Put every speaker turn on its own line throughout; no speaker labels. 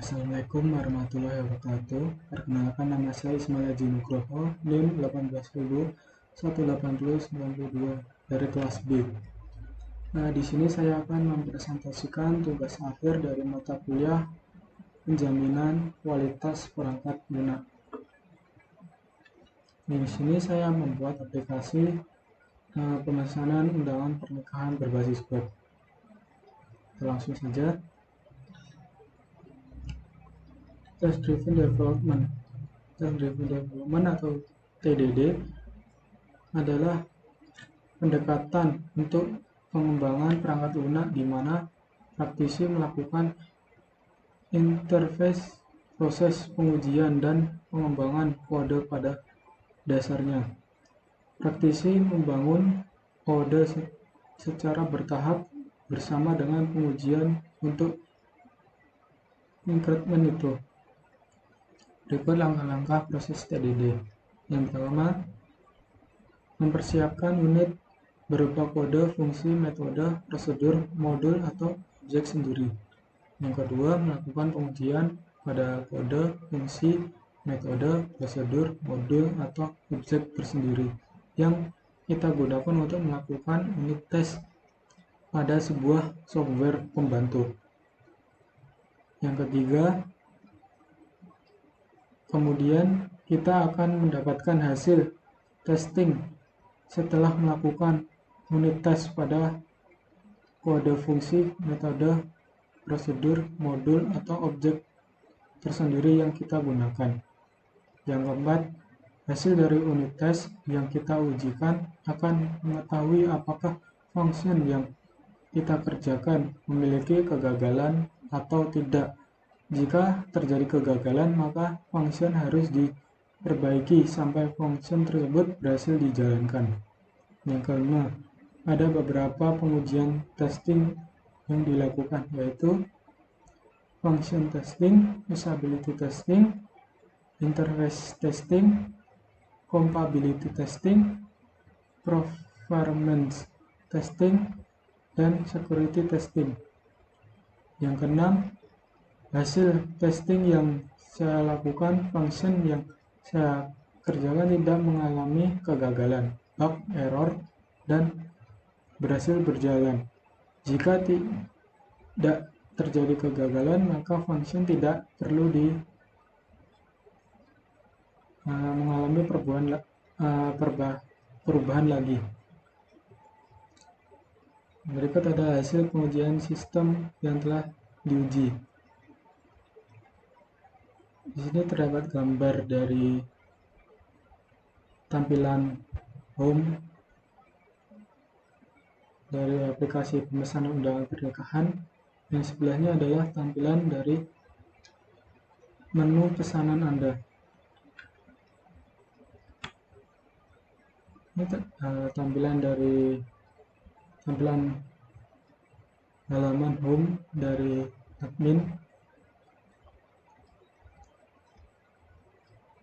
Assalamualaikum warahmatullahi wabarakatuh. Perkenalkan, nama saya Ismail Haji Nugroho, NIM 18.18092 dari kelas B. Di sini saya akan mempresentasikan tugas akhir dari mata kuliah penjaminan kualitas perangkat lunak. Di sini saya membuat aplikasi pemesanan undangan pernikahan berbasis web. Langsung saja. Test Driven Development atau TDD adalah pendekatan untuk pengembangan perangkat lunak di mana praktisi melakukan interface proses pengujian dan pengembangan kode pada dasarnya. Praktisi membangun kode secara bertahap bersama dengan pengujian untuk increment itu. Berikut langkah-langkah proses TDD. Yang pertama, mempersiapkan unit berupa kode, fungsi, metode, prosedur, modul, atau objek sendiri. Yang kedua, melakukan pengujian pada kode, fungsi, metode, prosedur, modul, atau objek tersendiri yang kita gunakan untuk melakukan unit tes pada sebuah software pembantu. Yang ketiga, kemudian kita akan mendapatkan hasil testing setelah melakukan unit tes pada kode, fungsi, metode, prosedur, modul, atau objek tersendiri yang kita gunakan. Yang keempat, hasil dari unit tes yang kita ujikan akan mengetahui apakah function yang kita kerjakan memiliki kegagalan atau tidak. Jika terjadi kegagalan, maka function harus diperbaiki sampai function tersebut berhasil dijalankan. Yang kelima, ada beberapa pengujian testing yang dilakukan, yaitu function testing, usability testing, interface testing, compatibility testing, performance testing, dan security testing. Yang keenam, hasil testing yang saya lakukan, function yang saya kerjakan tidak mengalami kegagalan, bug, error, dan berhasil berjalan. Jika tidak terjadi kegagalan, maka function tidak perlu mengalami perubahan lagi. Berikut ada hasil pengujian sistem yang telah diuji. Di sini terdapat gambar dari tampilan home dari aplikasi pemesanan undangan pernikahan. Yang sebelahnya adalah tampilan dari menu pesanan Anda. Ini tampilan halaman home dari admin.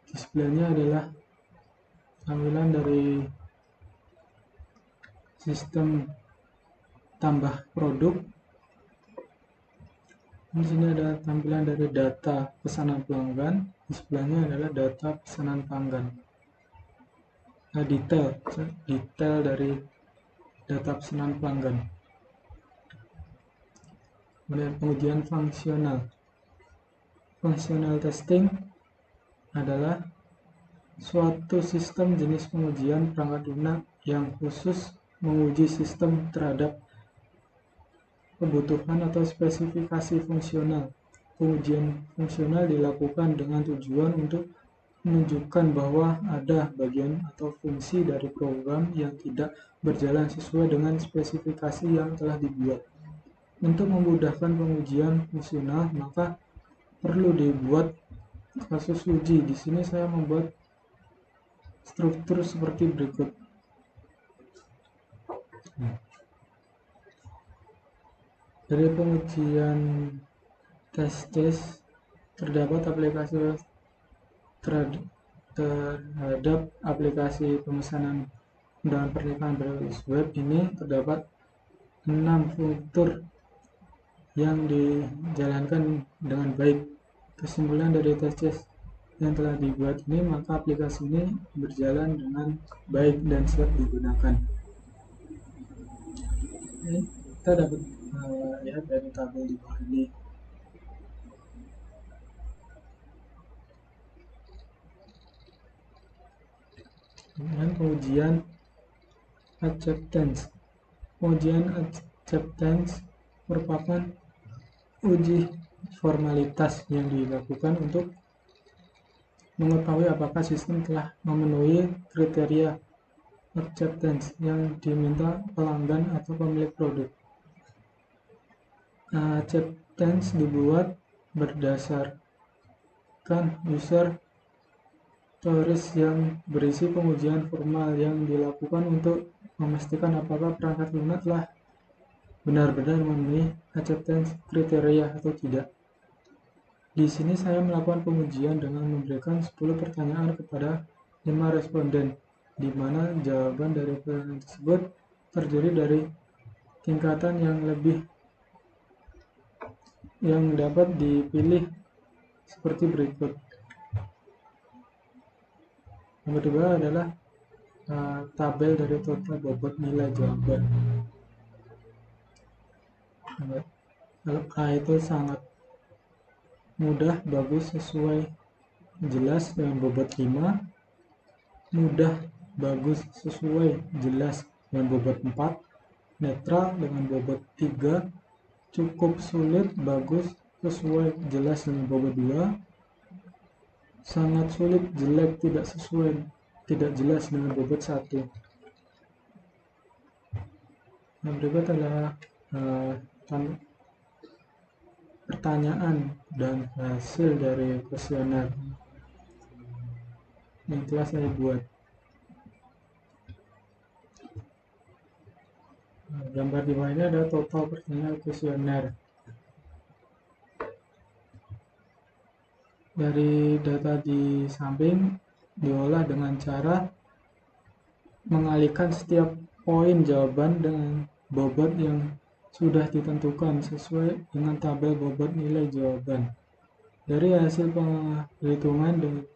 Di sebelahnya adalah tampilan dari sistem tambah produk. Di sini ada tampilan dari data pesanan pelanggan. Di sebelahnya adalah data pesanan pelanggan. Detail dari data pesanan pelanggan. Kemudian pengujian fungsional. Functional testing adalah suatu sistem jenis pengujian perangkat lunak yang khusus menguji sistem terhadap kebutuhan atau spesifikasi fungsional. Pengujian fungsional dilakukan dengan tujuan untuk menunjukkan bahwa ada bagian atau fungsi dari program yang tidak berjalan sesuai dengan spesifikasi yang telah dibuat. Untuk memudahkan pengujian fungsional, maka perlu dibuat kasus uji. Di sini saya membuat struktur seperti berikut. Dari pengujian tes terdapat aplikasi terhadap aplikasi pemesanan undangan pernikahan berbasis web ini terdapat 6 fitur yang dijalankan dengan baik. kesimpulan dari tes yang telah dibuat ini, maka aplikasi ini berjalan dengan baik dan siap digunakan. Oke, kita dapat lihat dari tabel di bawah ini. Kemudian pengujian acceptance. Pengujian acceptance merupakan uji formalitas yang dilakukan untuk mengetahui apakah sistem telah memenuhi kriteria acceptance yang diminta pelanggan atau pemilik produk. Acceptance dibuat berdasarkan user stories yang berisi pengujian formal yang dilakukan untuk memastikan apakah perangkat lunak telah benar-benar memenuhi acceptance kriteria atau tidak. Di sini saya melakukan pengujian dengan memberikan 10 pertanyaan kepada 5 responden, di mana jawaban dari pertanyaan tersebut terdiri dari tingkatan yang dapat dipilih seperti berikut. Yang kedua adalah tabel dari total bobot nilai jawaban. Kalau A itu sangat mudah, bagus, sesuai, jelas dengan bobot 5, mudah, bagus, sesuai, jelas dengan bobot 4, netral dengan bobot 3, cukup, sulit, bagus, sesuai, jelas dengan bobot 2, sangat sulit, jelek, tidak sesuai, tidak jelas dengan bobot 1. Yang berikut adalah pertanyaan dan hasil dari kuesioner yang telah saya buat. Gambar di bawah ini ada total pertanyaan kuesioner. Dari data di samping diolah dengan cara mengalihkan setiap poin jawaban dengan bobot yang sudah ditentukan sesuai dengan tabel bobot nilai jawaban. Dari hasil penghitungan dengan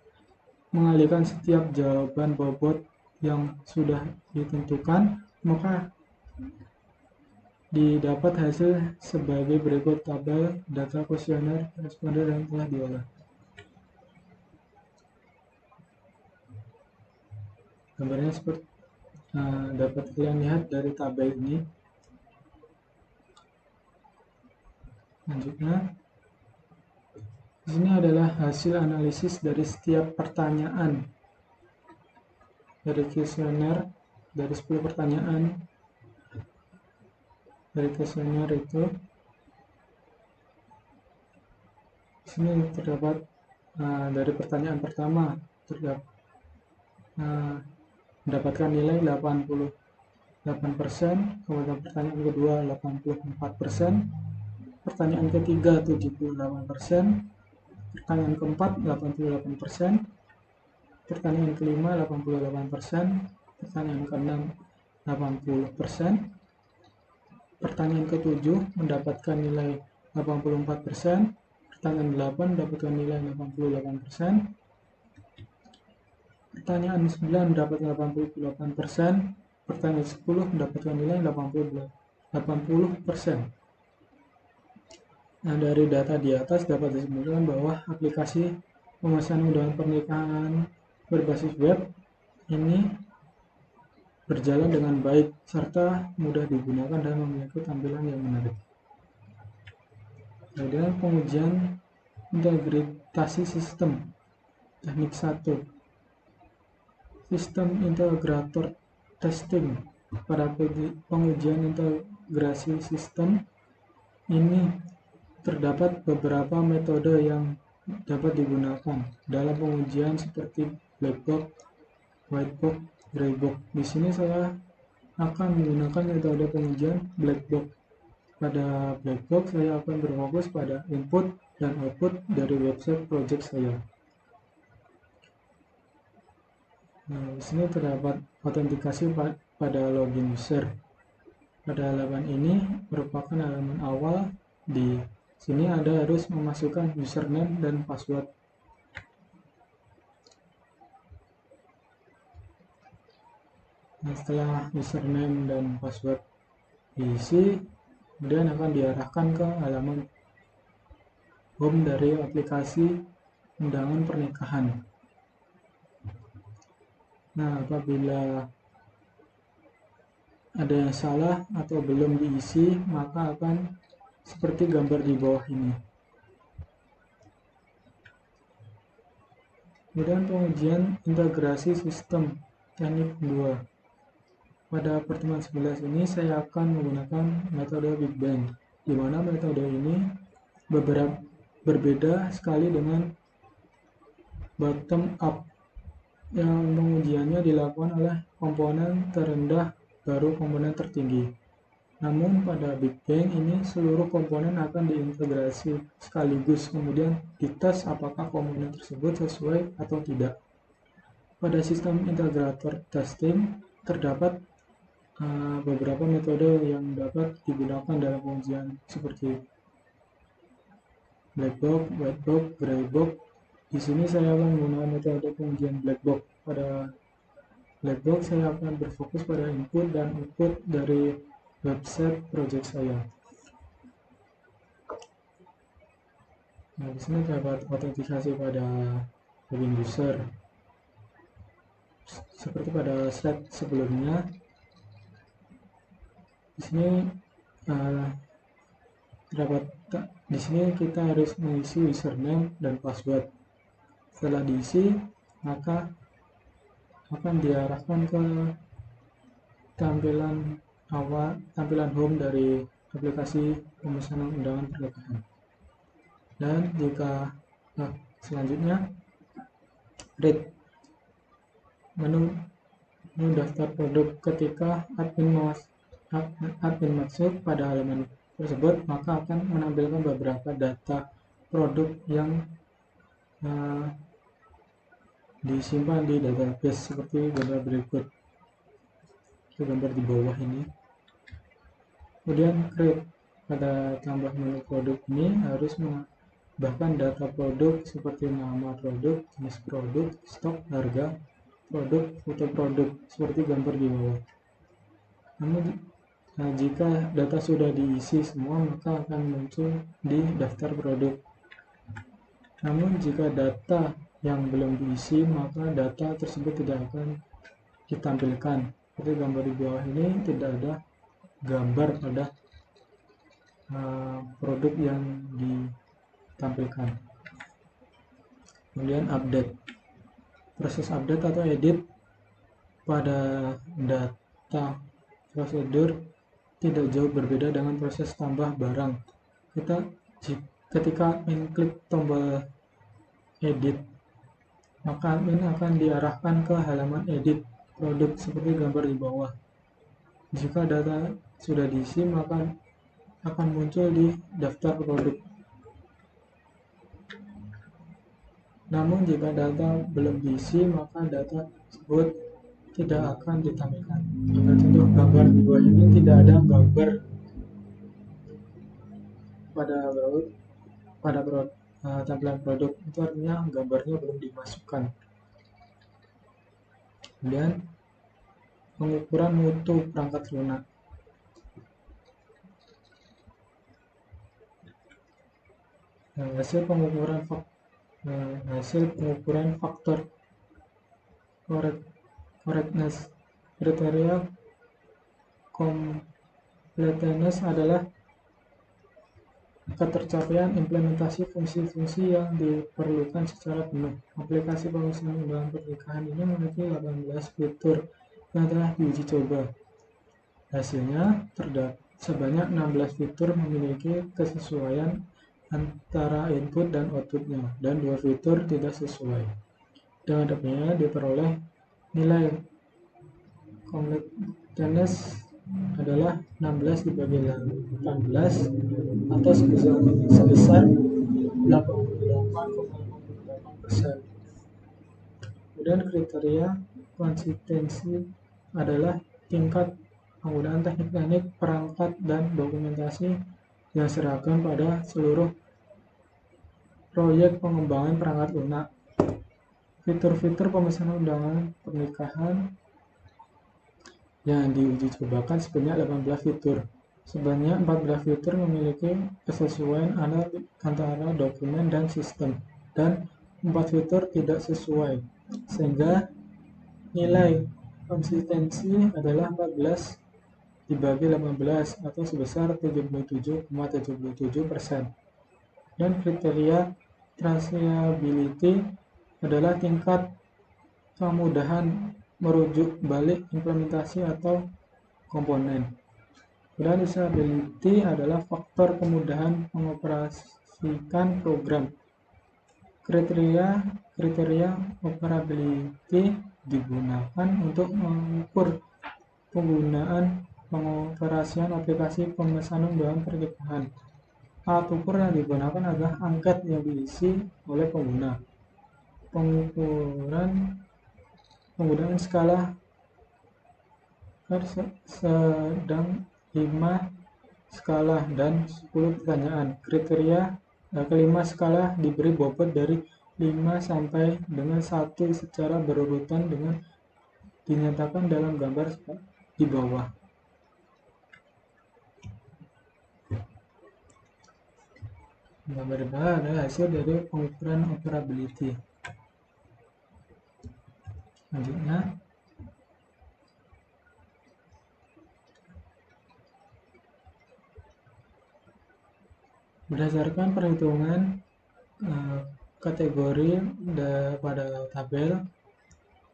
mengalihkan setiap jawaban bobot yang sudah ditentukan, maka didapat hasil sebagai berikut tabel data kuesioner responden yang telah diolah. Gambarnya seperti dapat kalian lihat dari tabel ini. Selanjutnya, di sini adalah hasil analisis dari setiap pertanyaan dari kuesioner. Dari 10 pertanyaan dari kuesioner itu, di sini terdapat dari pertanyaan pertama terdapat mendapatkan nilai 88%, kemudian pertanyaan kedua 84%, pertanyaan ketiga 78%, pertanyaan keempat 88%, pertanyaan kelima 88%, pertanyaan keenam 80%, pertanyaan ketujuh mendapatkan nilai 84%, pertanyaan 8 mendapatkan nilai 88%, pertanyaan 9 mendapatkan 88%, pertanyaan 10 mendapatkan nilai 80%. Nah, dari data di atas dapat disimpulkan bahwa aplikasi pemesanan undangan pernikahan berbasis web ini berjalan dengan baik serta mudah digunakan dan memiliki tampilan yang menarik. Kemudian pengujian integrasi sistem. Teknik 1. Sistem integrator testing. Pada pengujian integrasi sistem ini terdapat beberapa metode yang dapat digunakan dalam pengujian seperti black box, white box, gray box. Di sini saya akan menggunakan metode pengujian black box. Pada black box saya akan berfokus pada input dan output dari website project saya. Nah, di sini terdapat autentikasi pada login user. Pada halaman ini merupakan halaman awal di Sini Anda harus memasukkan username dan password. Nah, setelah username dan password diisi, kemudian akan diarahkan ke halaman home dari aplikasi undangan pernikahan. Nah, apabila ada yang salah atau belum diisi, maka akan seperti gambar di bawah ini. Kemudian pengujian integrasi sistem teknik 2. Pada pertemuan 11 ini saya akan menggunakan metode Big Bang, di mana metode ini berbeda sekali dengan bottom up yang pengujiannya dilakukan oleh komponen terendah baru komponen tertinggi. Namun pada Big Bang ini seluruh komponen akan diintegrasi sekaligus, kemudian dites apakah komponen tersebut sesuai atau tidak. Pada sistem integrator testing terdapat beberapa metode yang dapat digunakan dalam pengujian seperti black box, white box, gray box. Di sini saya akan menggunakan metode pengujian black box. Pada black box saya akan berfokus pada input dan output dari website project saya. Nah, di sini terdapat autentikasi pada login user. Seperti pada slide sebelumnya, di sini di sini kita harus mengisi username dan password. Setelah diisi, maka akan diarahkan ke tampilan home dari aplikasi pemesanan undangan pernikahan. Dan jika selanjutnya read menu daftar produk. Ketika admin masuk pada halaman tersebut, maka akan menampilkan beberapa data produk yang disimpan di database seperti gambar berikut. Itu gambar di bawah ini. Kemudian create, pada tambah menu produk ini harus menambahkan data produk seperti nama produk, jenis produk, stok, harga produk, foto produk seperti gambar di bawah. Namun jika data sudah diisi semua, maka akan muncul di daftar produk. Namun jika data yang belum diisi, maka data tersebut tidak akan ditampilkan. Seperti gambar di bawah ini, tidak ada gambar pada produk yang ditampilkan. Kemudian update. Proses update atau edit pada data prosedur tidak jauh berbeda dengan proses tambah barang. Ketika mengklik tombol edit, maka admin akan diarahkan ke halaman edit produk seperti gambar di bawah. Jika data sudah diisi, maka akan muncul di daftar produk. Namun jika data belum diisi, maka data tersebut tidak akan ditampilkan. Jika contoh gambar di bawah ini tidak ada gambar pada tampilan produk, itu artinya gambarnya belum dimasukkan. Kemudian pengukuran mutu perangkat lunak. Hasil pengukuran faktor correctness. Kriteria completeness adalah ketercapaian implementasi fungsi-fungsi yang diperlukan secara penuh. Aplikasi pemesanan undangan pernikahan ini memiliki 18 fitur yang telah diuji coba. Hasilnya, terdapat sebanyak 16 fitur memiliki kesesuaian antara input dan outputnya, dan 2 fitur tidak sesuai. Dengan demikian diperoleh nilai completeness adalah 16 dibagi 18 atau sebesar 88,88%. Kemudian kriteria konsistensi adalah tingkat penggunaan teknik-teknik, perangkat, dan dokumentasi yang seragam pada seluruh proyek pengembangan perangkat lunak. Fitur-fitur pemesanan undangan pernikahan yang diuji cobakan sebanyak 18 fitur. Sebanyak 14 fitur memiliki kesesuaian antara dokumen dan sistem, dan 4 fitur tidak sesuai, sehingga nilai konsistensi adalah 14 dibagi 18 atau sebesar 77,77%. Dan kriteria traceability adalah tingkat kemudahan merujuk balik implementasi atau komponen. Dan usability adalah faktor kemudahan mengoperasikan program. Kriteria operability digunakan untuk mengukur penggunaan pengoperasian aplikasi pemesanan undangan pernikahan. Alat ukur yang digunakan adalah angket yang diisi oleh pengguna. Penggunaan skala sedang 5 skala dan 10 pertanyaan. Kelima skala diberi bobot dari 5 sampai dengan 1 secara berurutan dengan dinyatakan dalam gambar di bawah. Gambar di bawah adalah hasil dari pengukuran operability. Selanjutnya, berdasarkan perhitungan kategori pada tabel,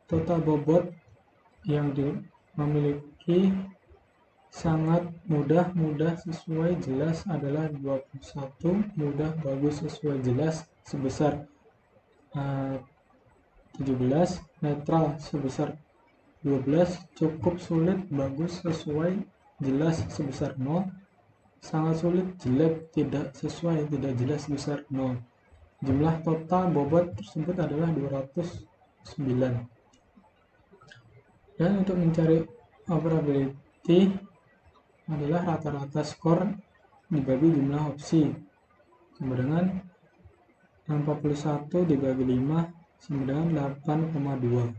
total bobot yang memiliki sangat mudah sesuai jelas adalah 21, mudah bagus sesuai jelas sebesar 17, netral sebesar 12, cukup sulit bagus sesuai jelas sebesar 0, sangat sulit jelek tidak sesuai tidak jelas sebesar 0. Jumlah total bobot tersebut adalah 209. Dan untuk mencari operability adalah rata-rata skor dibagi jumlah opsi, sama dengan 41 dibagi 5 sama dengan 8,2.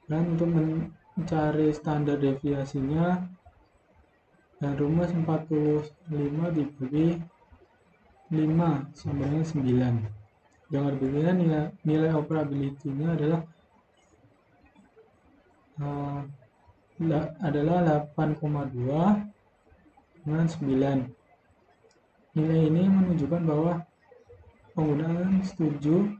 Dan untuk mencari standar deviasinya, dan rumus 45 dibagi 5 sama dengan 9. Dengan demikian nilai operability-nya adalah 8,2 dengan 9. Nilai ini menunjukkan bahwa penggunaan setuju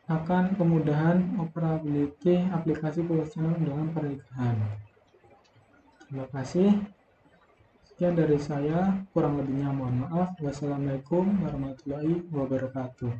akan kemudahan operability aplikasi pemesanan undangan pernikahan. Terima kasih. Sekian dari saya, kurang lebihnya mohon maaf. Wassalamualaikum warahmatullahi wabarakatuh.